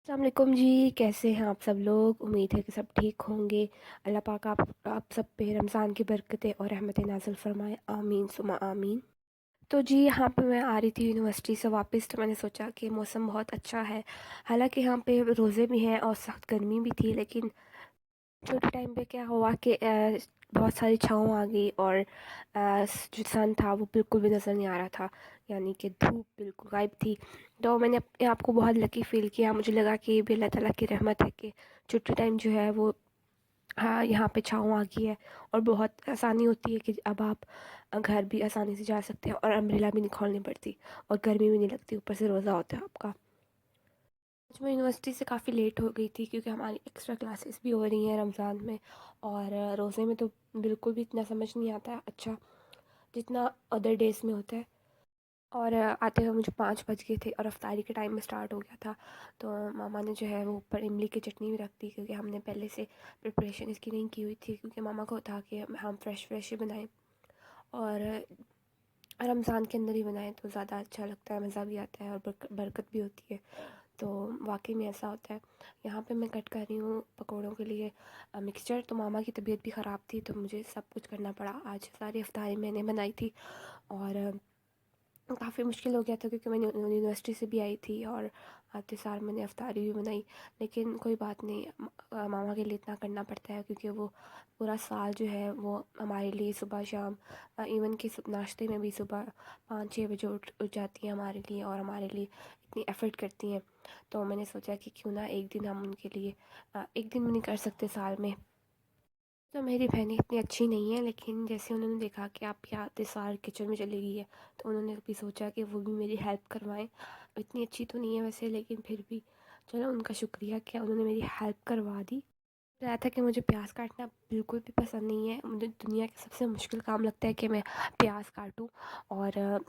अस्सलाम वालेकुम जी। कैसे हैं आप सब लोग? उम्मीद है कि सब ठीक होंगे। अल्लाह पाक आप सब पे रमज़ान की बरकतें और रहमतें नाज़िल फ़रमाए, आमीन सुमा आमीन। तो जी यहाँ पे मैं आ रही थी यूनिवर्सिटी से वापस, तो मैंने सोचा कि मौसम बहुत अच्छा है। हालांकि यहाँ पे रोज़े भी हैं और सख्त गर्मी भी थी, लेकिन छोटे टाइम पे क्या हुआ कि बहुत सारी छाँव आ गई और जो सन था वो बिल्कुल भी नज़र नहीं आ रहा था, यानी कि धूप बिल्कुल गायब थी। तो मैंने अपने आप को बहुत लकी फ़ील किया। मुझे लगा कि ये भी अल्लाह ताला की रहमत है कि छोटे टाइम जो है वो हाँ यहाँ पे छाँव आ गई है और बहुत आसानी होती है कि अब आप घर भी आसानी से जा सकते हैं और अम्ब्रेला भी नहीं खोलनी पड़ती और गर्मी भी नहीं लगती, ऊपर से रोज़ा होता है आपका। आज मैं यूनिवर्सिटी से काफ़ी लेट हो गई थी क्योंकि हमारी एक्स्ट्रा क्लासेस भी हो रही हैं रमज़ान में। और रोज़े में तो बिल्कुल भी इतना समझ नहीं आता है अच्छा, जितना अदर डेज़ में होता है। और आते हुए मुझे 5 बज गए थे और अफ्तारी के टाइम में स्टार्ट हो गया था। तो मामा ने जो है वो ऊपर इमली की चटनी भी रख दी, क्योंकि हमने पहले से प्रिपरेशन इसकी नहीं की हुई थी, क्योंकि मामा को था कि हम फ्रेश फ्रेश ही बनाएं और रमज़ान के अंदर ही बनाएं तो ज़्यादा अच्छा लगता है, मज़ा भी आता है और बरकत भी होती है। तो वाकई में ऐसा होता है। यहाँ पे मैं कट कर रही हूँ पकौड़ों के लिए मिक्सचर। तो मामा की तबीयत भी ख़राब थी तो मुझे सब कुछ करना पड़ा। आज सारी इफ्तारी मैंने बनाई थी और काफ़ी मुश्किल हो गया था, क्योंकि मैं यूनिवर्सिटी से भी आई थी और आते साल मैंने अफ्तारी भी बनाई। लेकिन कोई बात नहीं, मामा के लिए इतना करना पड़ता है, क्योंकि वो पूरा साल जो है वो हमारे लिए सुबह शाम इवन कि नाश्ते में भी सुबह 5-6 बजे उठ जाती हैं हमारे लिए और हमारे लिए इतनी एफ़र्ट करती हैं। तो मैंने सोचा कि क्यों ना एक दिन हम उनके लिए एक दिन भी नहीं कर सकते साल में। तो मेरी बहनें इतनी अच्छी नहीं है, लेकिन जैसे उन्होंने देखा कि आप यहाँ साल किचन में चली गई है, तो उन्होंने भी सोचा कि वो भी मेरी हेल्प करवाएं। इतनी अच्छी तो नहीं है वैसे, लेकिन फिर भी चलो उनका शुक्रिया कि उन्होंने मेरी हेल्प करवा दी। रहा था कि मुझे प्याज काटना बिल्कुल भी पसंद नहीं है। मुझे दुनिया का सबसे मुश्किल काम लगता है कि मैं प्याज काटूं। और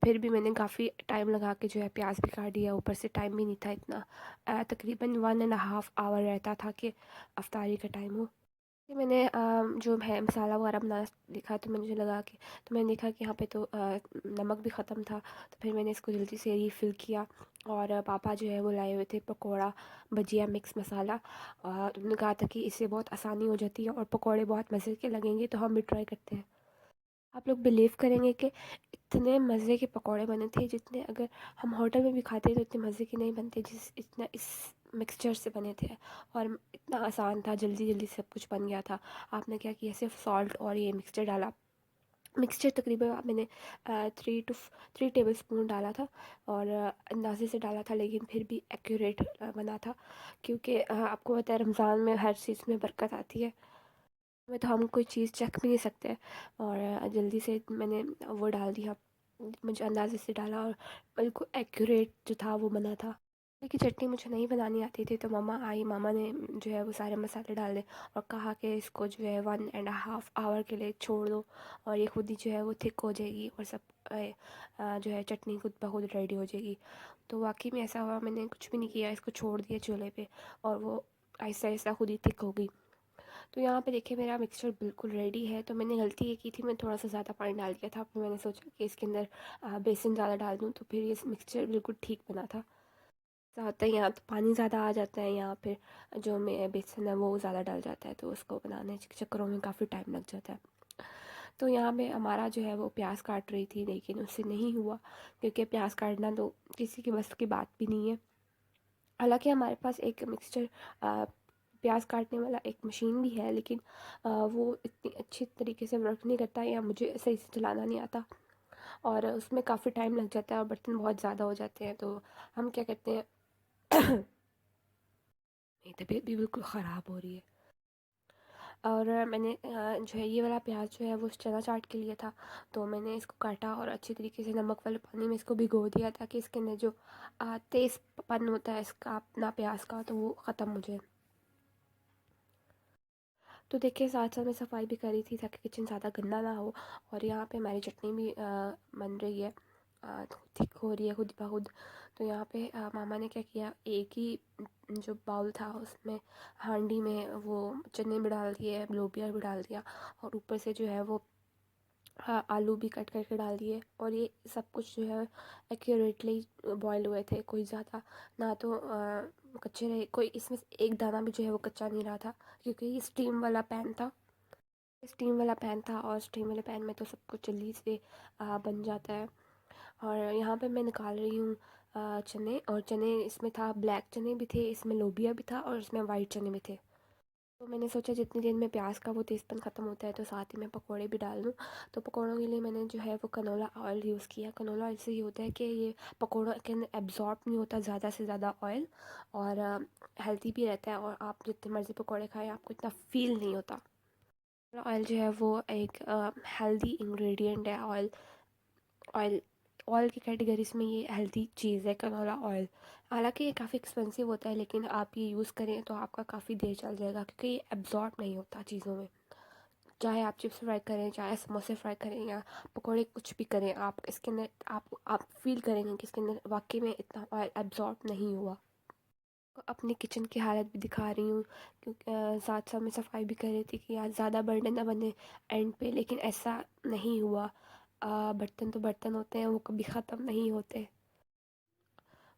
फिर भी मैंने काफ़ी टाइम लगा के जो है प्याज भी काट दिया। ऊपर से टाइम भी नहीं था इतना, तकरीबन 1.5 आवर रहता था कि अफ्तारी का टाइम हो। फिर मैंने जो है मसाला वगैरह बनाना देखा, तो मुझे लगा कि तो मैंने देखा कि यहाँ पे तो नमक भी ख़त्म था। तो फिर मैंने इसको जल्दी से रीफ़िल किया। और पापा जो है वो लाए हुए थे पकोड़ा भजिया मिक्स मसाला। और उन्होंने कहा था कि इससे बहुत आसानी हो जाती है और पकोड़े बहुत मज़े के लगेंगे, तो हम भी ट्राई करते हैं। आप लोग बिलीव करेंगे कि इतने मज़े के पकोड़े बने थे जितने अगर हम होटल में भी खाते तो इतने मज़े के नहीं बनते जिस इतना इस मिक्सचर से बने थे। और इतना आसान था, जल्दी जल्दी सब कुछ बन गया था। आपने क्या किया, सिर्फ सॉल्ट और ये मिक्सचर डाला। मिक्सचर तकरीबन मैंने 3 टेबल स्पून डाला था और अंदाजे से डाला था, लेकिन फिर भी एक्यूरेट बना था। क्योंकि आपको पता है रमज़ान में हर चीज़ में बरकत आती है, में तो हम कोई चीज़ चख भी नहीं सकते। और जल्दी से मैंने वो डाल दिया, मुझे अंदाज़े से डाला और बिल्कुल एक्यूरेट जो था वो बना था। की चटनी मुझे नहीं बनानी आती थी, तो मम्मा आई, मामा ने जो है वो सारे मसाले डाले और कहा कि इसको जो है 1.5 आवर के लिए छोड़ दो और ये खुद ही जो है वो थिक हो जाएगी और सब जो है चटनी खुद ब खुद रेडी हो जाएगी। तो वाकई में ऐसा हुआ, मैंने कुछ भी नहीं किया, इसको छोड़ दिया चूल्हे पे और वो आहिस्ता आहिस्ता खुद ही थिक हो गई। तो यहाँ पे देखिए मेरा मिक्सचर बिल्कुल रेडी है। तो मैंने गलती ये की थी, मैं थोड़ा सा ज़्यादा पानी डाल दिया था। फिर मैंने सोचा कि इसके अंदर बेसन ज़्यादा डाल दूँ, तो फिर ये मिक्सचर बिल्कुल ठीक बना था। ऐसा होता है यहाँ तो पानी ज़्यादा आ जाता है, यहाँ फिर जो में बेसन है वो ज़्यादा डल जाता है, तो उसको बनाने के चक्करों में काफ़ी टाइम लग जाता है। तो यहाँ पे हमारा जो है वो प्याज काट रही थी, लेकिन उससे नहीं हुआ, क्योंकि प्याज काटना तो किसी की बस की बात भी नहीं है। हालांकि हमारे पास एक मिक्सचर प्याज काटने वाला एक मशीन भी है, लेकिन वो इतनी अच्छी तरीके से वर्क नहीं करता या मुझे सही से चलाना नहीं आता और उसमें काफ़ी टाइम लग जाता है और बर्तन बहुत ज़्यादा हो जाते हैं। तो हम क्या करते हैं मेरी तबीयत भी बिल्कुल ख़राब हो रही है। और मैंने जो है ये वाला प्याज जो है वो चना चाट के लिए था, तो मैंने इसको काटा और अच्छी तरीके से नमक वाले पानी में इसको भिगो दिया, ताकि इसके अंदर जो तेज़पन होता है इसका अपना प्याज का, तो वो ख़त्म हो जाए। तो देखिए साथ साथ मैं सफाई भी करी थी ताकि किचन ज़्यादा गंदा ना हो। और यहाँ पे हमारी चटनी भी बन रही है, थिक हो रही है खुद ब खुद। तो यहाँ पे मामा ने क्या किया, एक ही जो बाउल था उसमें हांडी में वो चने भी डाल दिए, लोबिया भी डाल दिया और ऊपर से जो है वो हाँ, आलू भी कट करके डाल दिए और ये सब कुछ जो है एक्यूरेटली बॉयल हुए थे। कोई ज़्यादा ना तो कच्चे रहे, कोई इसमें से एक दाना भी जो है वो कच्चा नहीं रहा था, क्योंकि ये स्टीम वाला पैन था और स्टीम वाले पैन में तो सब कुछ जल्दी से बन जाता है। और यहाँ पे मैं निकाल रही हूँ चने, और चने इसमें था, ब्लैक चने भी थे, इसमें लोबिया भी था और इसमें वाइट चने भी थे। तो मैंने सोचा जितनी देर में प्याज का वो तेज़पन ख़त्म होता है तो साथ ही में पकोड़े भी डाल दूँ। तो पकोड़ों के लिए मैंने जो है वो कनोला ऑयल यूज़ किया। कनोला ऑयल से ये होता है कि ये पकोड़ों के अंदर एब्जॉर्ब नहीं होता ज़्यादा से ज़्यादा ऑयल, और हेल्दी भी रहता है, और आप जितने मर्ज़ी पकोड़े खाएं आपको इतना फील नहीं होता। ऑयल जो है वो एक हेल्दी इंग्रेडिएंट है। ऑयल ऑयल ऑयल की कैटेगरीज में ये हेल्दी चीज़ है कनोला ऑयल। हालांकि ये काफ़ी एक्सपेंसिव होता है, लेकिन आप ये यूज़ करें तो आपका काफ़ी देर चल जाएगा, क्योंकि ये एब्जॉर्ब नहीं होता चीज़ों में। चाहे आप चिप्स फ्राई करें, चाहे समोसे फ्राई करें, या पकोड़े, कुछ भी करें, आप इसके अंदर आप फील करेंगे कि इसके अंदर वाकई में इतना ऑयल एब्जॉर्ब नहीं हुआ। अपनी किचन की हालत भी दिखा रही हूँ, क्योंकि साथ साथ मैं सफाई भी कर रही थी कि यार ज़्यादा बर्डन ना बने एंड पे, लेकिन ऐसा नहीं हुआ। बर्तन तो बर्तन होते हैं, वो कभी ख़त्म नहीं होते,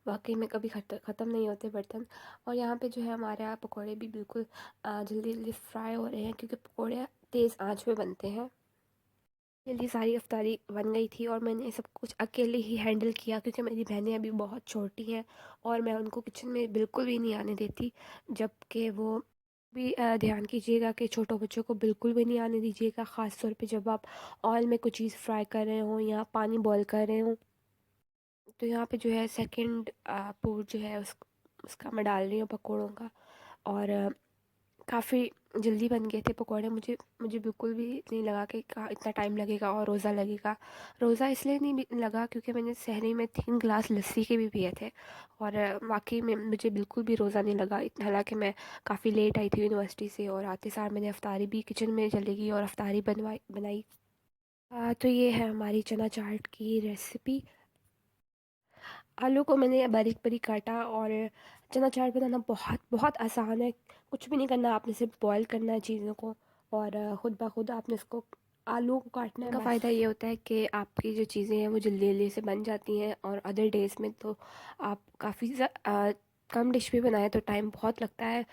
वाकई में कभी ख़त्म नहीं होते बर्तन। और यहाँ पे जो है हमारे यहाँ पकोड़े भी बिल्कुल जल्दी जल्दी फ्राई हो रहे हैं, क्योंकि पकोड़े तेज़ आंच पे बनते हैं। जल्दी सारी अफ्तारी बन गई थी और मैंने सब कुछ अकेले ही हैंडल किया, क्योंकि मेरी बहनें अभी बहुत छोटी हैं और मैं उनको किचन में बिल्कुल भी नहीं आने देती। जबकि वो भी ध्यान कीजिएगा कि छोटों बच्चों को बिल्कुल भी नहीं आने दीजिएगा, ख़ास तौर पे जब आप ऑयल में कुछ चीज़ फ्राई कर रहे हों या पानी बॉईल कर रहे हों। तो यहाँ पे जो है सेकंड पोर जो है उसका मैं डाल रही हूँ पकौड़ों का। और काफ़ी जल्दी बन गए थे पकौड़े। मुझे मुझे बिल्कुल भी नहीं लगा कि इतना टाइम लगेगा और रोज़ा लगेगा। रोज़ा इसलिए नहीं लगा क्योंकि मैंने सहरी में 3 गिलास लस्सी के भी पिए थे, और वाकई में मुझे बिल्कुल भी रोज़ा नहीं लगा। हालांकि मैं काफ़ी लेट आई थी यूनिवर्सिटी से, और आते सार मैंने अफ्तारी भी किचन में चली गई और अफ्तारी बनाई। तो ये है हमारी चना चाट की रेसिपी। आलू को मैंने बारीक बारीक काटा, और चना चाट बनाना बहुत बहुत आसान है। कुछ भी नहीं करना, आपने सिर्फ बॉईल करना है चीज़ों को, और खुद ब खुद आपने उसको आलू को काटना है। का फ़ायदा ये होता है कि आपकी जो चीज़ें हैं वो जल्दी जल्दी से बन जाती हैं, और अदर डेज़ में तो आप काफ़ी कम डिश भी बनाए तो टाइम बहुत लगता है।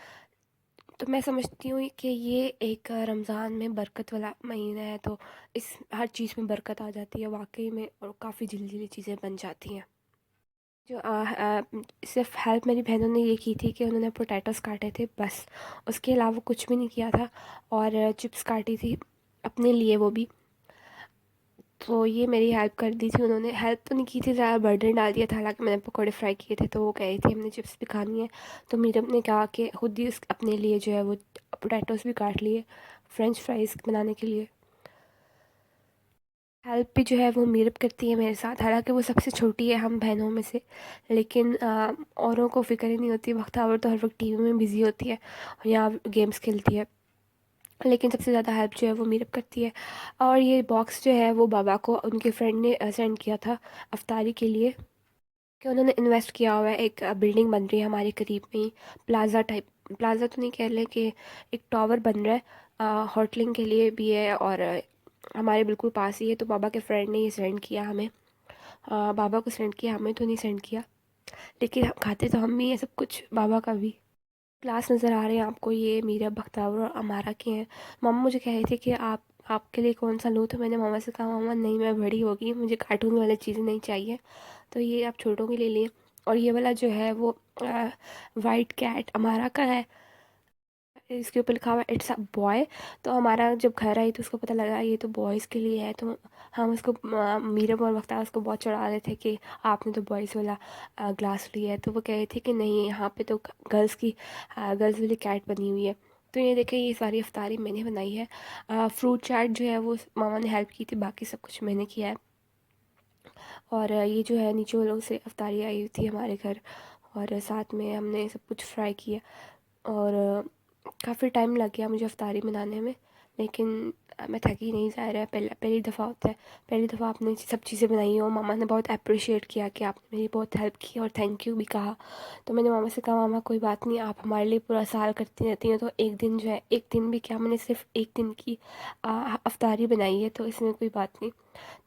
तो मैं समझती हूँ कि ये एक रमज़ान में बरकत वाला महीना है, तो इस हर चीज़ में बरकत आ जाती है वाकई में, और काफ़ी जल्दी जल्दी चीज़ें बन जाती हैं। जो सिर्फ हेल्प मेरी बहनों ने ये की थी कि उन्होंने पोटैटोस काटे थे बस, उसके अलावा कुछ भी नहीं किया था। और चिप्स काटी थी अपने लिए, वो भी। तो ये मेरी हेल्प कर दी थी उन्होंने। हेल्प तो नहीं की थी, ज़्यादा बर्डन डाल दिया था। हालांकि मैंने पकौड़े फ्राई किए थे तो वो कह रही थी हमने चिप्स भी खानी है, तो मीरम ने कहा कि खुद ही अपने लिए जो है वो पोटैटोस भी काट लिए फ्रेंच फ्राइज़ बनाने के लिए। हेल्प भी जो है वो मीरब करती है मेरे साथ, हालांकि वो सबसे छोटी है हम बहनों में से, लेकिन औरों को फ़िक्र ही नहीं होती। बख्तावर तो हर वक्त टीवी में बिज़ी होती है और यहाँ गेम्स खेलती है, लेकिन सबसे ज़्यादा हेल्प जो है वो मीरब करती है। और ये बॉक्स जो है वो बाबा को उनके फ्रेंड ने सेंड किया था अफ्तारी के लिए, कि उन्होंने इन्वेस्ट किया हुआ है। एक बिल्डिंग बन रही है हमारे करीब में ही, प्लाज़ा टाइप, प्लाज़ा तो नहीं कह लें कि एक टावर बन रहा है, होटलिंग के लिए भी है, और हमारे बिल्कुल पास ही है। तो बाबा के फ्रेंड ने ये सेंड किया हमें, बाबा को सेंड किया, हमें तो नहीं सेंड किया, लेकिन खाते तो हम भी हैं सब कुछ, बाबा का भी। क्लास नज़र आ रहे हैं आपको, ये मीरा बख्तावर और अमारा के हैं। मम्मा मुझे कह रही थी कि आपके लिए कौन सा लूँ, तो मैंने मामा से कहा मामा नहीं, मैं बड़ी हो गई, मुझे कार्टून वाली चीज़ें नहीं चाहिए, तो ये आप छोटों के ले लिए। और ये वाला जो है वो वाइट कैट अमारा का है, इसके ऊपर लिखा हुआ है इट्स अ बॉय। तो हमारा जब घर आई तो उसको पता लगा ये तो बॉयज़ के लिए है, तो हम उसको मीरब और वक्ता उसको बहुत चढ़ा रहे थे कि आपने तो बॉयज़ वाला ग्लास लिया है। तो वो कह रहे थे कि नहीं, यहाँ पे तो गर्ल्स वाली कैट बनी हुई है। तो ये देखें, ये सारी अफ्तारी मैंने बनाई है। फ्रूट चाट जो है वो मामा ने हेल्प की थी, बाकी सब कुछ मैंने किया है। और ये जो है नीचे वालों से अफ्तारी आई हुई थी हमारे घर, और साथ में हमने सब कुछ फ्राई किया, और काफ़ी टाइम लग गया मुझे अफ्तारी बनाने में, लेकिन मैं थकी नहीं, जा रहा है, पहली दफ़ा होता है, पहली दफ़ा आपने सब चीज़ें बनाई हो। मामा ने बहुत अप्रिशिएट किया कि आपने मेरी बहुत हेल्प की और थैंक यू भी कहा। तो मैंने मामा से कहा, मामा कोई बात नहीं, आप हमारे लिए पूरा साल करती रहती हैं, तो एक दिन जो है, एक दिन भी क्या, मैंने सिर्फ एक दिन की अफ्तारी बनाई है, तो इसमें कोई बात नहीं।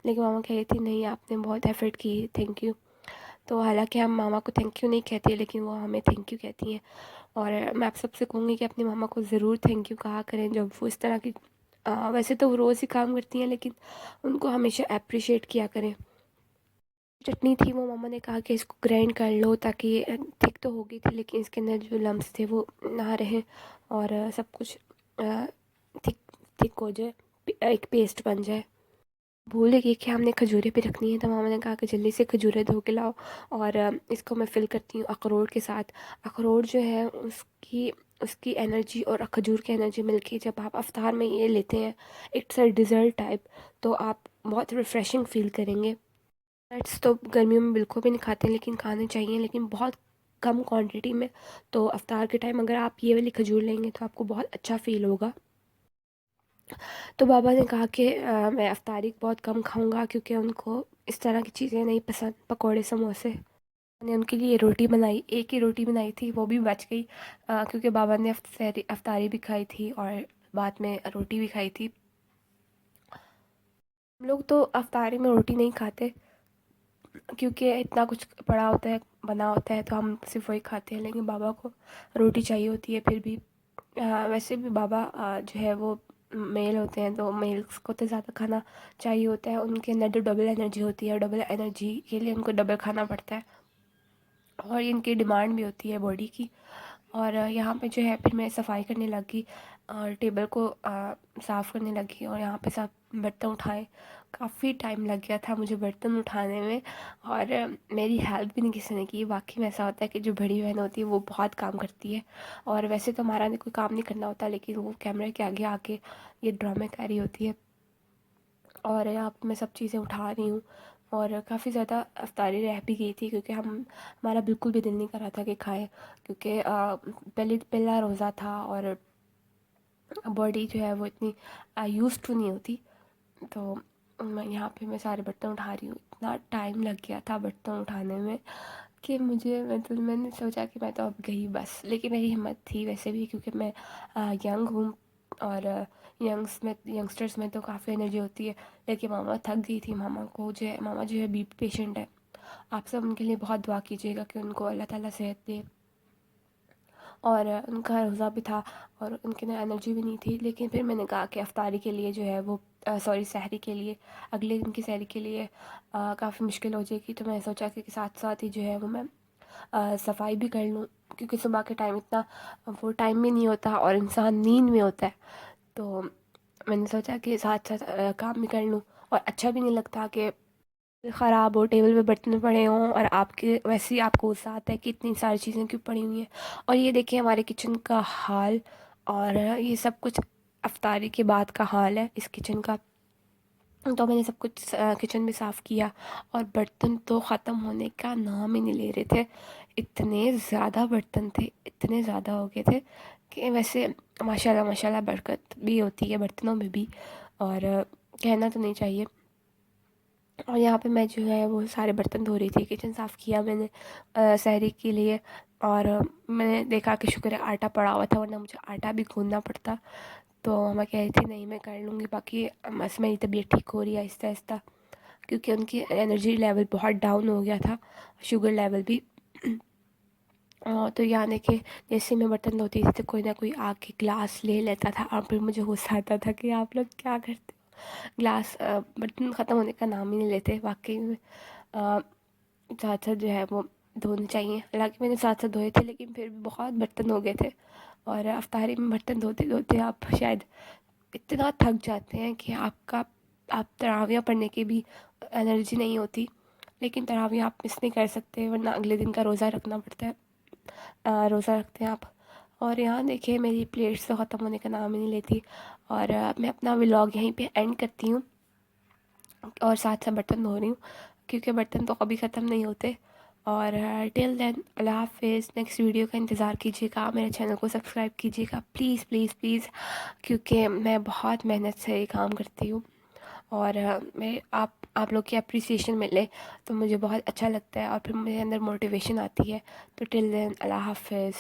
लेकिन मामा कह रही थी नहीं, आपने बहुत एफ़र्ट की, थैंक यू। तो हालांकि हम मामा को थैंक यू नहीं कहते, लेकिन वो हमें थैंक यू कहती हैं। और मैं आप सबसे कहूँगी कि अपनी मामा को ज़रूर थैंक यू कहा करें जब वो इस तरह की वैसे तो वो रोज़ ही काम करती हैं, लेकिन उनको हमेशा अप्रिशिएट किया करें। चटनी थी, वो मामा ने कहा कि इसको ग्राइंड कर लो ताकि थिक तो हो गई थी, लेकिन इसके अंदर जो लम्स थे वो ना रहें और सब कुछ थिक थिक हो जाए, एक पेस्ट बन जाए। भूल गई कि हमने खजूरें भी रखनी है, तो मामा ने कहा कि जल्दी से खजूरें धो के लाओ। और इसको मैं फ़िल करती हूँ अखरोट के साथ। अखरोट जो है उसकी उसकी एनर्जी और खजूर की एनर्जी मिलके जब आप अफ्तार में ये लेते हैं, इट्स अ डिज़र्ट टाइप, तो आप बहुत रिफ़्रेशिंग फ़ील करेंगे। नट्स तो गर्मियों में बिल्कुल भी नहीं खाते, लेकिन खाने चाहिए, लेकिन बहुत कम क्वांटिटी में। तो अफ्तार के टाइम अगर आप ये वाली खजूर लेंगे तो आपको बहुत अच्छा फ़ील होगा। तो बाबा ने कहा कि मैं अफ्तारी बहुत कम खाऊंगा क्योंकि उनको इस तरह की चीज़ें नहीं पसंद, पकोड़े समोसे। मैंने उनके लिए रोटी बनाई, एक ही रोटी बनाई थी, वो भी बच गई क्योंकि बाबा ने अफ्तारी भी खाई थी और बाद में रोटी भी खाई थी। हम लोग तो अफ्तारी में रोटी नहीं खाते क्योंकि इतना कुछ पड़ा होता है, बना होता है, तो हम सिर्फ वही खाते हैं, लेकिन बाबा को रोटी चाहिए होती है फिर भी। वैसे भी बाबा जो है वो मेल होते हैं, तो मेल्स को तो ज़्यादा खाना चाहिए होता है, उनके अंदर तो डबल एनर्जी होती है, डबल एनर्जी के लिए उनको डबल खाना पड़ता है और इनकी डिमांड भी होती है बॉडी की। और यहाँ पे जो है फिर मैं सफाई करने लगी और टेबल को साफ़ करने लगी और यहाँ पे सब बर्तन उठाए। काफ़ी टाइम लग गया था मुझे बर्तन उठाने में और मेरी हेल्प भी नहीं किसी ने की। वाकई में ऐसा होता है कि जो बड़ी बहन होती है वो बहुत काम करती है और वैसे तो हमारा ने कोई काम नहीं करना होता, लेकिन वो कैमरे के आगे आके ये ड्रामे कर रही होती है। और यहाँ पे मैं सब चीज़ें उठा रही हूँ और काफ़ी ज़्यादा अफ्तारी रह भी गई थी क्योंकि हमारा बिल्कुल भी दिल नहीं कर रहा था कि खाएं, क्योंकि पहला रोज़ा था और बॉडी जो है वो इतनी यूज़ टू नहीं होती। तो मैं यहाँ पे मैं सारे बर्तन उठा रही हूँ, इतना टाइम लग गया था बर्तन उठाने में कि मैंने सोचा कि मैं तो अब गई बस, लेकिन मेरी हिम्मत थी वैसे भी क्योंकि मैं यंग हूँ और यंगस्टर्स में तो काफ़ी एनर्जी होती है। लेकिन मामा थक गई थी, मामा जो है बीपी पेशेंट है। आप सब उनके लिए बहुत दुआ कीजिएगा कि उनको अल्लाह ताला सेहत दे। और उनका रोज़ा भी था और उनके अंदर एनर्जी भी नहीं थी, लेकिन फिर मैंने कहा कि अफ्तारी के लिए जो है वो सॉरी सहरी के लिए, अगले दिन की सहरी के लिए काफ़ी मुश्किल हो जाएगी, तो मैंने सोचा कि साथ साथ ही जो है वो मैं सफाई भी कर लूँ क्योंकि सुबह के टाइम इतना वो टाइम भी नहीं होता और इंसान नींद में होता है। तो मैंने सोचा कि साथ साथ काम भी कर लूँ और अच्छा भी नहीं लगता कि ख़राब हो, टेबल पे बर्तन पड़े हों और आपके वैसे ही आपको गुस्सा आता है कि इतनी सारी चीज़ें क्यों पड़ी हुई हैं। और ये देखिए हमारे किचन का हाल, और ये सब कुछ अफ्तारी के बाद का हाल है इस किचन का। तो मैंने सब कुछ किचन में साफ़ किया और बर्तन तो ख़त्म होने का नाम ही नहीं ले रहे थे। इतने ज़्यादा बर्तन थे, इतने ज़्यादा हो गए थे कि वैसे माशाल्लाह माशाल्लाह बरकत भी होती है बर्तनों में भी, और कहना तो नहीं चाहिए। और यहाँ पे मैं जो है वो सारे बर्तन धो रही थी, किचन साफ़ किया मैंने सहरी के लिए। और मैंने देखा कि शुक्र है आटा पड़ा हुआ था, वरना मुझे आटा भी गूंदना पड़ता। तो मैं कह रही थी नहीं मैं कर लूँगी, बाकी बस मेरी तबीयत ठीक हो रही है आहिस्ता आहिस्ता क्योंकि उनकी एनर्जी लेवल बहुत डाउन हो गया था, शुगर लेवल भी। तो यानी कि जैसे मैं बर्तन धोती थी तो कोई ना कोई आके ग्लास ले लेता था और फिर मुझे गुस्सा आता था कि आप लोग क्या करते हो। बर्तन ख़त्म होने का नाम ही नहीं लेते वाकई में। साथ साथ जो है वो धोने चाहिए, हालांकि मैंने साथ साथ धोए थे लेकिन फिर भी बहुत बर्तन हो गए थे। और अफ्तारी में बर्तन धोते धोते आप शायद इतना थक जाते हैं कि आप तरावियाँ पढ़ने की भी एनर्जी नहीं होती, लेकिन तरावियाँ आप मिस नहीं कर सकते वरना अगले दिन का रोज़ा रखना पड़ता है। रोज़ा रखते हैं आप। और यहाँ देखिए मेरी प्लेट्स तो ख़त्म होने का नाम ही नहीं लेती। और मैं अपना व्लॉग यहीं पे एंड करती हूँ और साथ साथ बर्तन धो रही हूँ क्योंकि बर्तन तो कभी ख़त्म नहीं होते। और टिल देन अल्लाह हाफिज़। नेक्स्ट वीडियो का इंतज़ार कीजिएगा, मेरे चैनल को सब्सक्राइब कीजिएगा प्लीज़ प्लीज़ प्लीज़, क्योंकि मैं बहुत मेहनत से ये काम करती हूँ और मैं आप लोग की अप्रिसिएशन मिले तो मुझे बहुत अच्छा लगता है और फिर मेरे अंदर मोटिवेशन आती है। तो टिल देन अल्लाह हाफिज़।